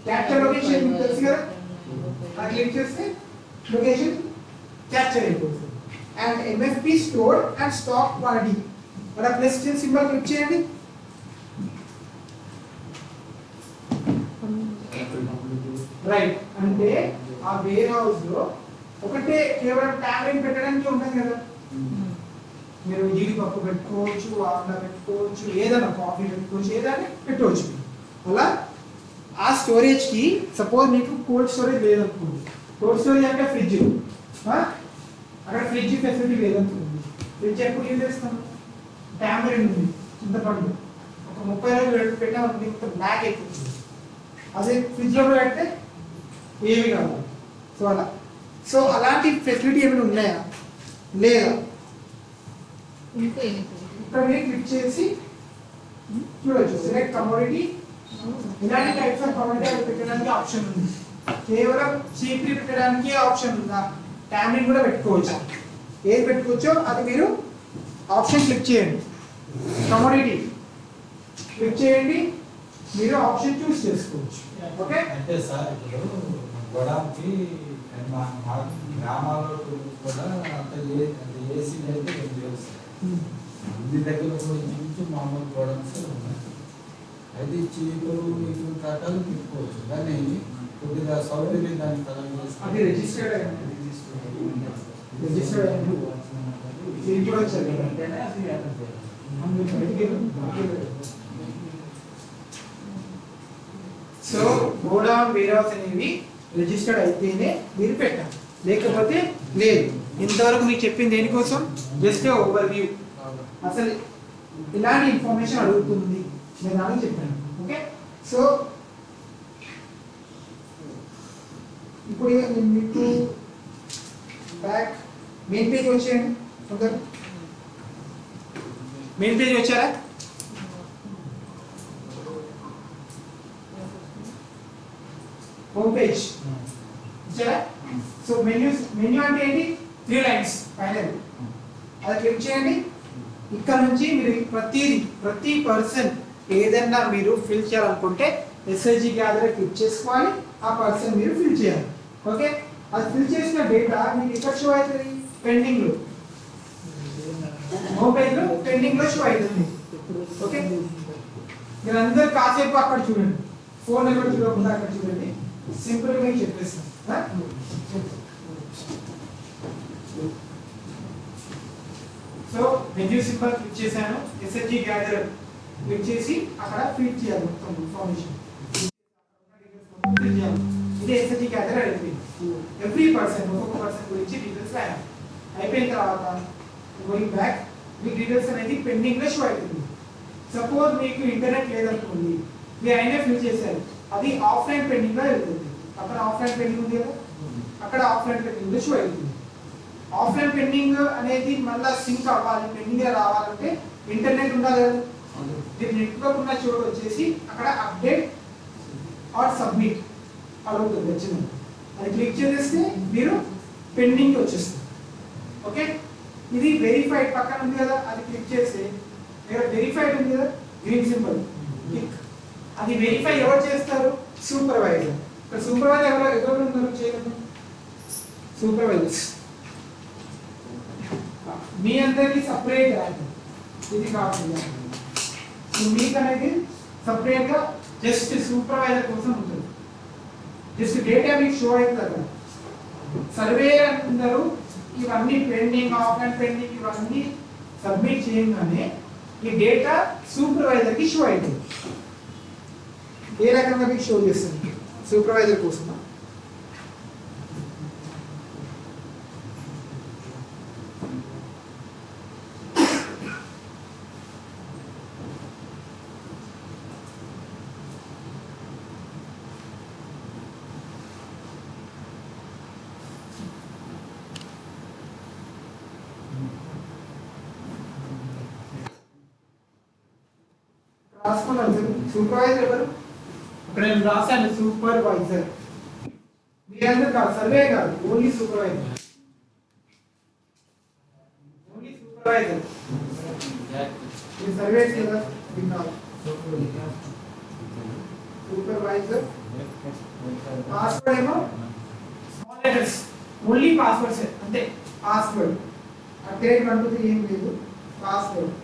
క్యాప్చర్ లొకేషన్ తెలుసు కదా అది క్లిక్ చేస్తే లొకేషన్ క్యాప్చర్ అయిపోతుంది and MFP store and stock quantity అక్కడ ప్లస్ సింబల్ క్లిక్ చేయండి రైట్ అంటే ఆ వేర్ హౌస్ లో ఒకటే కేవలం ట్యాబ్లెట్ పెట్టడానికి ఉంటుంది కదా మీరు జీడిపప్పు పెట్టుకోవచ్చు ఆమ్లా పెట్టుకోవచ్చు ఏదైనా కాఫీ పెట్టుకోవచ్చు ఏదైనా పెట్టుకోవచ్చు అలా ఆ స్టోరేజ్ కి సపోజ్ మీకు కోల్డ్ స్టోరేజ్ లేదనుకోండి కోల్డ్ స్టోరేజ్ అంటే ఫ్రిడ్జ్ అక్కడ ఫ్రిడ్జ్ ఫెసిలిటీ లేదనుకోండి ఫ్రిడ్జ్ ఎప్పుడు యూజ్ చేస్తాం ట్యామరిన్ ఉంది చింతపండు ఒక 30 రోజులు పెట్టామనుకోండి మొత్తం బ్లాక్ అయిపోతుంది అదే ఫ్రిడ్జ్లో పెడితే ఏమి కాదు సో అలా సో అలాంటి ఫెసిలిటీ ఏమైనా ఉన్నాయా లేదా ఇక్కడ మీరు క్లిక్ చేసి చూడొచ్చు సెలెక్ట్ కమోడిటీ ఇలాంటి టైప్స్ ఆఫ్ కమోడిటీ పెట్టడానికి ఆప్షన్ ఉంది కేవలం చీప్లీ పెట్టడానికి ఆప్షన్ ఉందా ట్యామింగ్ కూడా పెట్టుకోవచ్చు ఏది పెట్టుకోవచ్చో అది మీరు ఆప్షన్ క్లిక్ చేయండి కమోడిటీ క్లిక్ చేయండి మీరు ఆప్షన్ చూస్ చేసుకోవచ్చు ఓకే అంటే సార్ ఇప్పుడు గొడవకి గ్రామాల్లో కూడా అంత ఏసీ అయితే తెలుసు అన్ని దగ్గర కూడా చూసి మామూలు గొడవస్ ఉన్నాయి అయితే చీపులు ఇటు రకాలు తిప్పుకోవచ్చు కానీ కొద్దిగా సౌకర్యం దాన్ని అది registered so godown warehouse అనేవి రిజిస్టర్డ్ అయితేనే మీరు పెట్టాలి లేకపోతే లేదు ఇంతవరకు మీకు చెప్పింది దేనికోసం జస్ట్ ఓవర్ వ్యూ అసలు ఇలాంటి ఇన్ఫర్మేషన్ అడుగుతుంది నేను అని చెప్పాను ఓకే సో ఇప్పుడు నేను మీకు బ్యాక్ మెయిన్ పేజ్ వచ్చేయండి మెయిన్ పేజ్ వచ్చారా హోమ్ పేజ్ ఇచ్చారా? సో మెన్యూ అంటే ఏంటి? 3 లైన్స్ ఫైనల్. అది క్లిక్ చేయండి. ఇక్కడ నుంచి మీరు ప్రతి పర్సన్ ఏదైనా మీరు ఫిల్ చేయాలనుకుంటే ఎస్ఐజి గ్యాదర్ క్లిక్ చేసుకోవాలి. ఆ పర్సన్ మీరు ఫిల్ చేయాలి. ఓకే, అది ఫిల్ చేసిన డేటా మీకు ఎక్కడ షో అవుతుంది? పెండింగ్ లో, హోమ్ పేజ్ లో పెండింగ్ లో షో అవుతుంది. ఓకే, మీరు అందరు కాసేపు అక్కడ చూడండి, ఫోన్ నెంబర్ చూడకుండా అక్కడ చూడండి. సింపుల్ గా మీకు చెప్పేస్తాను. సో మెన్యూ సింబల్ క్లిక్ చేశాను, ఎస్ఎస్జి గ్యాదర్ క్లిక్ చేసి అక్కడ ఫీడ్ చేయాలి మొత్తం ఇన్ఫర్మేషన్. ఇది ఎస్ఎస్జి గ్యాదర్ అయిపోయింది. ఎవ్రీ పర్సన్ ఒక్కొక్క పర్సన్ గురించి డీటెయిల్స్ రాయాలి. అయిపోయిన తర్వాత గోయింగ్ బ్యాక్ మీ డీటెయిల్స్ అనేది పెండింగ్ లో షో అవుతుంది. సపోజ్ మీకు ఇంటర్నెట్ లేదనుకోండి, మీరు అయినా ఫిల్ చేశారు, అది ఆఫ్లైన్ పెండింగ్ లో వెళ్తుంది. అక్కడ ఆఫ్లైన్ పెండింగ్ ఉంది కదా, అక్కడ ఆఫ్లైన్ పెండింగ్ లో షో అవుతుంది. ఆఫ్లైన్ పెండింగ్ అనేది మళ్ళీ సింక్ అవ్వాలి, పెండింగ్ రావాలంటే ఇంటర్నెట్ ఉండాలి కదా. మీరు నెట్వర్క్ ఉన్న చోటు వచ్చేసి అక్కడ అప్డేట్ ఆర్ సబ్మిట్ అడుగుతుంది వచ్చింది. అది క్లిక్ చేస్తే మీరు పెండింగ్ వచ్చేస్తుంది. ఓకే, ఇది వెరిఫైడ్ పక్కన ఉంది కదా, అది క్లిక్ చేస్తే వెరిఫైడ్ ఉంది కదా గ్రీన్ సింబల్ క్లిక్. అది వెరిఫై ఎవరు చేస్తారు? సూపర్వైజర్. ఇక్కడ సూపర్వైజర్ ఎవరు ఉన్నారు చేయగలరు? సూపర్వైజర్స్. మీ అందరికి సపరేట్ యాప్ ఇది కాకుండా మీకు అనేది సపరేట్ గా జస్ట్ సూపర్వైజర్ కోసం ఉంటుంది. జస్ట్ డేటా మీకు షో అవుతుంది కదా. సర్వే అందరూ ఇవన్నీ పెండింగ్, ఆఫ్లైన్ పెండింగ్ ఇవన్నీ సబ్మిట్ చేయగానే ఈ డేటా సూపర్వైజర్ కి షో అవుతుంది. ఏ రకంగా మీకు షో చేస్తుంది? సూపర్వైజర్ కోసం రాసుకున్నాను. సూపర్వైజర్ ఎవరు? ఇక్కడ నేను రాశాను సూపర్వైజర్. మీ అందరు కాదు, సర్వే కాదు, ఓన్లీ సూపర్వైజర్. Only supervisor. ఈ సర్వే కదా సూపర్వైజర్. పాస్వర్డ్ ఏమో స్మాల్ లెటర్స్, ఓన్లీ పాస్వర్డ్స్ అంతే. పాస్వర్డ్ అంటే కంటూ ఏం లేదు, పాస్వర్డ్.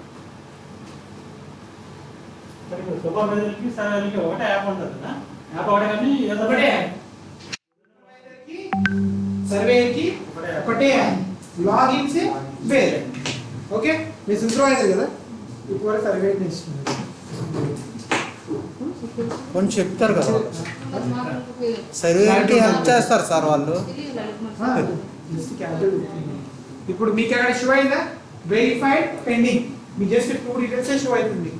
సూపర్వైజర్కి సర్వేకి ఒకటే యాప్ ఉంటుంది కదా, యాప్ ఒకటే కానీ ఒకటే సూపర్వైజర్కి సర్వేకి ఒకటే లాగిన్స్ వేరే. ఓకే, మీ సూపర్వైజర్ కదా, ఇప్పుడు సర్వే చేస్తున్నారు. కొంచెం చెప్తారు కదా, సర్వేకి హెల్ప్ చేస్తారు సార్ వాళ్ళు. ఇప్పుడు మీకు అక్కడ షో అయిందా? Verified pending. మీ జస్ట్ 2 డీటెయిల్స్ షో అవుతుంది.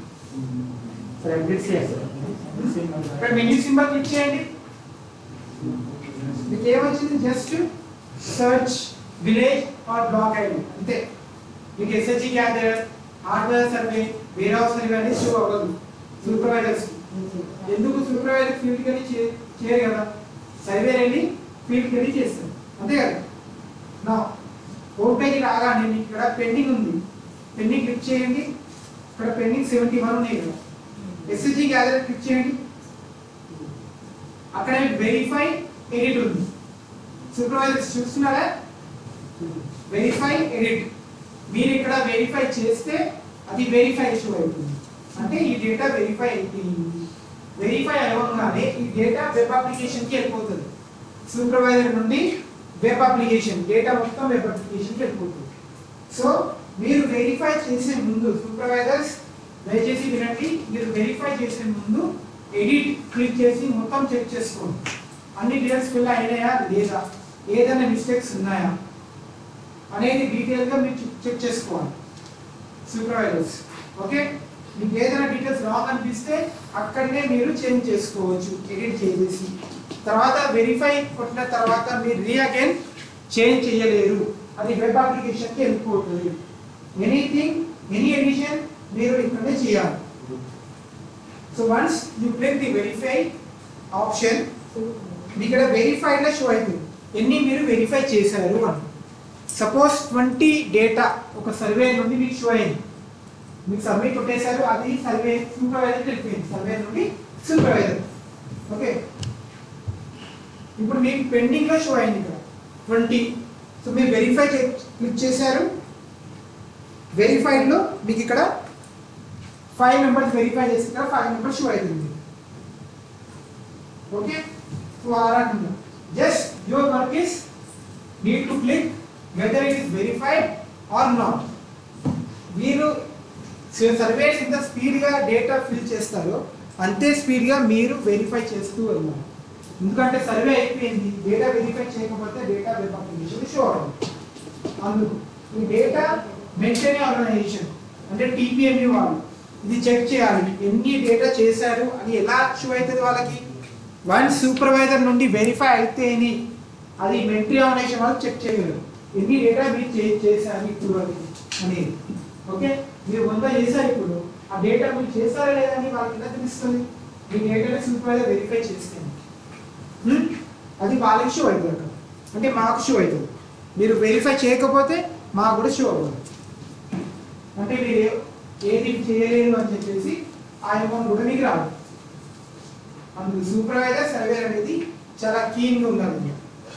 ఇక్కడ మెన్యూ సింబల్ క్లిక్ చేయండి. మీకు ఏమొచ్చింది? Just search village or block ID అంతే. మీకు SHG gather, hardware survey, warehouse survey అనేది షో అవ్వదు సూపర్వైజర్స్. ఎందుకు? సూపర్వైజర్ ఫీల్డ్ కి చేయరు కదా, సర్వే వెళ్ళి ఫీల్డ్ కి చేస్తారు అంతే కదా. నా హోమ్ పేజ్ రాగానే మీకు ఇక్కడ పెండింగ్ ఉంది, పెండింగ్ క్లిక్ చేయండి. ఇక్కడ పెండింగ్ 71 ఉన్నాయి కదా. ఎస్హెచ్జి గ్యాదర్ క్లిక్ చేయండి. అక్కడ వెరిఫై ఎడిట్ ఉంది. సూపర్వైజర్స్ చూస్తున్నారా? Verify edit. మీరు ఇక్కడ వెరిఫై చేస్తే అది వెరిఫై ఇష్యూ అవుతుంది, అంటే ఈ డేటా వెరిఫై అయిపోయింది. వెరిఫై అవ్వగానే ఈ డేటా వెబ్ అప్లికేషన్ కి వెళ్ళిపోతుంది. సూపర్వైజర్ నుండి వెబ్ అప్లికేషన్ డేటా మొత్తం వెబ్ అప్లికేషన్ కి వెళ్ళిపోతుంది. సో మీరు వెరిఫై చేసే ముందు సూపర్వైజర్స్ దయచేసి వినండి, మీరు వెరిఫై చేసే ముందు ఎడిట్ క్లిక్ చేసి మొత్తం చెక్ చేసుకోండి. అన్ని డీటెయిల్స్ ఫిల్ అయినాయా లేదా, ఏదైనా మిస్టేక్స్ ఉన్నాయా అనేది డీటెయిల్ గా మీరు చెక్ చేసుకోవాలి సూపర్వైజర్స్. ఓకే, మీకు ఏదైనా డీటెయిల్స్ రాంగ్ అనిపిస్తే అక్కడనే మీరు చేంజ్ చేసుకోవచ్చు ఎడిట్ చేసేసి. తర్వాత వెరిఫై కొట్టిన తర్వాత మీరు అగైన్ చేంజ్ చేయలేరు, అది వెబ్ అప్లికేషన్కి వెళ్ళిపోతుంది. ఎనీథింగ్ ఎనీ ఎడిషన్ మీరు ఇక్కడనే చేయాలి. So once you click the verify option, మీకు ఇక్కడ వెరిఫైడ్లో షో అవుతుంది ఎన్ని మీరు వెరిఫై చేశారు అని. సపోజ్ 20 డేటా ఒక సర్వే నుండి మీకు షో అయింది, మీకు సబ్మిట్ కొట్టేశారు, అది సర్వే సూపర్వైజర్కి వెళ్ళిపోయింది, సర్వే నుండి సూపర్వైజర్. ఓకే, ఇప్పుడు మీకు పెండింగ్లో షో అయింది ఇక్కడ 20. సో మీరు వెరిఫై క్లిక్ చేశారు, వెరిఫైడ్లో మీకు ఇక్కడ 5 మెంబర్స్ వెరిఫై చేసి ఇక్కడ 5 మెంబర్స్ షో అవుతుంది. ఓకే, సో ఆ రకంగా just your work is need to click whether it is verified or not. మీరు సర్వేస్ ఎంత స్పీడ్గా డేటా ఫిల్ చేస్తారో అంతే స్పీడ్గా మీరు వెరిఫై చేస్తూ వెళ్ళాలి. ఎందుకంటే సర్వే అయిపోయింది, డేటా వెరిఫై చేయకపోతే డేటా వెబ్ అప్లికేషన్ షో అవుతుంది. అందుకు ఈ డేటా మెయింటైన్ ఆర్గనైజేషన్ అంటే టీపీఎంయూ వాళ్ళు ఇది చెక్ చేయాలి, ఎన్ని డేటా చేశారు అని. ఎలా షో అవుతుంది వాళ్ళకి? వన్ సూపర్వైజర్ నుండి వెరిఫై అయితేని అది మెంటరీ ఆర్గనైజేషన్ వాళ్ళు చెక్ చేయగలరు ఎన్ని డేటా మీరు చేశారు ఇప్పుడు అనేది. ఓకే, మీరు 100 చేశారు, ఇప్పుడు ఆ డేటా మీరు చేస్తారా లేదా అని వాళ్ళకి ఎలా తెలుస్తుంది? మీ డేటాని సూపర్వైజర్ వెరిఫై చేస్తే అది వాళ్ళకి షో అవుతుంది అక్కడ, అంటే మాకు షో అవుతుంది. మీరు వెరిఫై చేయకపోతే మాకు కూడా షో అవ్వదు, అంటే మీరు ఏది చేయలేదు అని చెప్పేసి ఆ అమౌంట్ కూడా మీకు రాదు. అందుకు సూపర్వైజర్ సర్వేర్ అనేది చాలా కీన్గా ఉండాలి.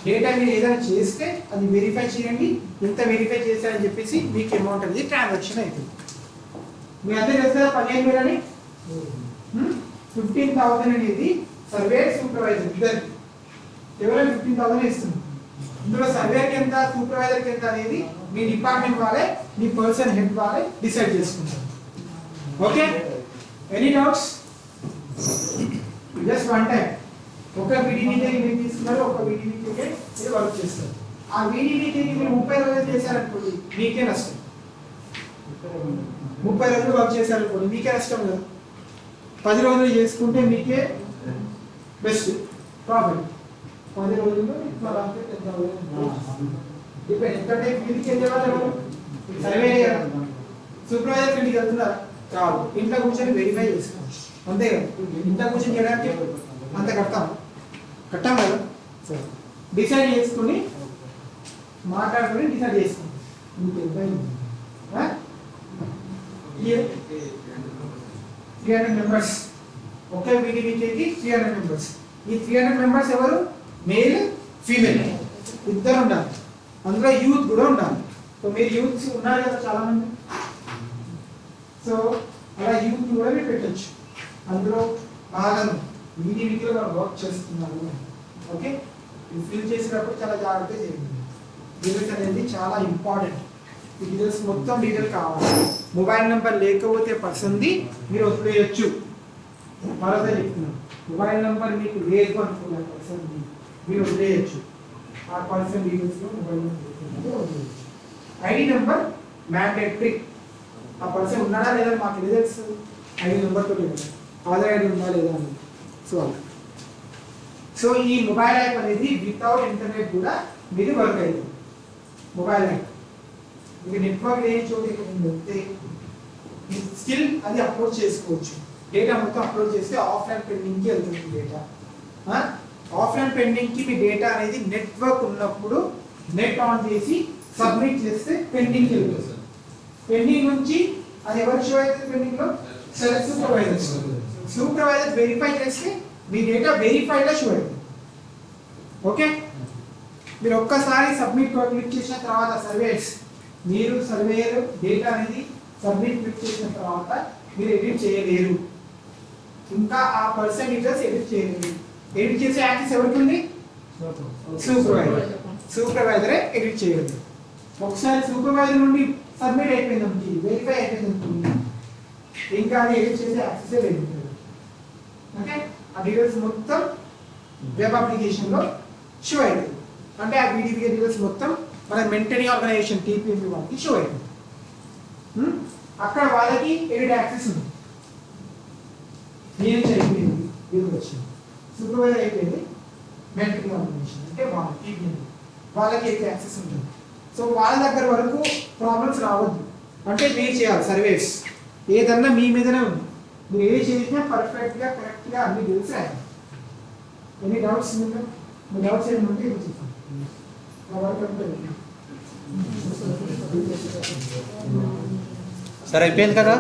డేటా మీరు ఏదైనా చేస్తే అది వెరిఫై చేయండి, ఎంత వెరిఫై చేశారని చెప్పేసి మీకు అమౌంట్ అనేది ట్రాన్సాక్షన్ అవుతుంది. మీ అందరూ తెలుస్తుందా 15,000 అని? 15,000 అనేది సర్వేర్ సూపర్వైజర్ ఇద్దరు కేవలం 15,000 ఇస్తుంది. ఇందులో సర్వేకి ఎంత సూపర్వైజర్కి ఎంత అనేది మీ డిపార్ట్మెంట్ వాళ్ళే, మీ పర్సన్ హెడ్ వాళ్ళే డిసైడ్ చేసుకుంటారు. Okay, any doubts? Just one time ఒక వీడియోకి మీరు తీసుకున్నారు, ఒక వీడియోకి మీరు వర్క్ చేస్తారు. ఆ వీడియోకి మీరు 30 రోజులు చేశారనుకోండి మీకే నష్టం. 30 రోజులు వర్క్ చేశారనుకోండి మీకే నష్టం కదా. 10 రోజులు చేసుకుంటే మీకే బెస్ట్ ప్రాఫిట్. 10 రోజుల్లో డిపెండ్. ఎందుకంటే ఫీల్డ్కి వెళ్ళే వాళ్ళు ఎవరు? సర్వే సూపర్వైజర్ ఫీల్డ్కి వెళ్తున్నారు కాదు, ఇంట్లో కూర్చొని వెరిఫై చేసుకోవచ్చు అంతే కదా. ఇంట్లో కూర్చొని చేయడానికి అంత కట్టాం కదా. సరే, డిసైడ్ చేసుకుని మాట్లాడుకుని డిసైడ్ చేసుకుంటాం. మీకు ఎంత 300 మెంబర్స్, ఒకే వీడియోకి 300 మెంబర్స్. ఈ 300 మెంబర్స్ ఎవరు? మేల్ ఫీమేల్ ఇద్దరు ఉండాలి, అందులో యూత్ కూడా ఉండాలి. సో మీరు యూత్ ఉన్నారు కదా చాలా మంది, సో అలా యూత్ కూడా మీరు పెట్టచ్చు. అందులో బాగా వీడియోలో వర్క్ చేస్తున్నారు. ఓకే, ఫిల్ చేసేటప్పుడు చాలా జాగ్రత్తగా చేయండి. డీటెయిల్స్ అనేది చాలా ఇంపార్టెంట్. ఈ డీటెయిల్స్ మొత్తం డీటెయిల్ కావాలి. మొబైల్ నెంబర్ లేకపోతే పర్సన్ది మీరు వదిలేయచ్చు. మరోసారి చెప్తున్నాను, మొబైల్ నెంబర్ మీకు లేదు అనుకున్న పర్సన్ది మీరు వదిలేయచ్చు. ఆ పర్సన్ డీటెయిల్స్లో మొబైల్ నెంబర్ వదిలేయచ్చు. ID number mandatory. ఆ పర్సన్ ఉన్నాడా లేదా మాకు ఎలా తెలుస్తుంది? ఐడి నెంబర్తో ఆధార్ ఐడి ఉందా లేదా అని. సో ఈ మొబైల్ యాప్ అనేది వితౌట్ ఇంటర్నెట్ కూడా మీరు వర్క్ అవుతుంది. మొబైల్ యాప్ మీకు నెట్వర్క్ లేని చోటు వెళ్తే స్టిల్ అది అప్లోడ్ చేసుకోవచ్చు. డేటా మొత్తం అప్లోడ్ చేస్తే ఆఫ్లైన్ పెండింగ్కి వెళ్తుంది డేటా. ఆఫ్లైన్ పెండింగ్కి మీ డేటా అనేది నెట్వర్క్ ఉన్నప్పుడు నెట్ ఆన్ చేసి సబ్మిట్ చేస్తే పెండింగ్కి వెళ్తుంది. పెండింగ్ నుంచి అది ఎవరు షో అవుతుంది? పెండింగ్లో సూపర్వైజర్ వెరిఫై చేస్తే మీ డేటా వెరిఫైడ్గా షో అవుతుంది. ఓకే, మీరు ఒక్కసారి సబ్మిట్ క్లిక్ చేసిన తర్వాత సర్వేస్ మీరు సర్వేయర్ డేటా అనేది సబ్మిట్ క్లిక్ చేసిన తర్వాత మీరు ఎడిట్ చేయలేరు. ఇంకా ఆ పర్సన్ డీటెయిల్స్ ఎడిట్ చేయలేరు. ఎడిట్ చేసే యాక్సెస్ ఎవరికి ఉంది? సూపర్వైజరే ఎడిట్ చేయగలరు. ఒకసారి సూపర్వైజర్ నుండి సబ్మిట్ అయిపోయింది అనుకోండి, వెరిఫై అయిపోయింది అనుకోండి, ఇంకా అది ఎడిట్ చేసే యాక్సెస్ లేదు. ఓకే, ఆ డీటెయిల్స్ మొత్తం వెబ్ అప్లికేషన్లో షో అవుతుంది. అంటే ఆ వీడియో డీటెయిల్స్ మొత్తం మన మెంటరీ ఆర్గనైజేషన్ టీపీఎంబీ వాళ్ళకి షో అవుతుంది. అక్కడ వాళ్ళకి ఎడిట్ యాక్సెస్ ఉంది. నేను అయిపోయింది, వీడియో వచ్చింది, సూపర్వైజర్ అయిపోయింది, మెంటరీ ఆర్గనైజేషన్ అంటే వాళ్ళ టీపీఎంబీ వాళ్ళకి ఎడిట్ యాక్సెస్ ఉంటుంది. సో వాళ్ళ దగ్గర వరకు ప్రాబ్లమ్స్ రావద్దు. అంటే మీరు చేయాలి సర్వేస్, ఏదన్నా మీ మీదనే ఉంది. మీరు ఏది చేసినా పర్ఫెక్ట్గా కరెక్ట్గా అన్ని డీటెయిల్స్ రాయాలి. ఎనీ డౌట్స్ మీకు? మీ డౌట్స్ ఏమంటే ఇది చెప్తాను నా వర్క్ అంటే సరే అయిపోయింది కదా.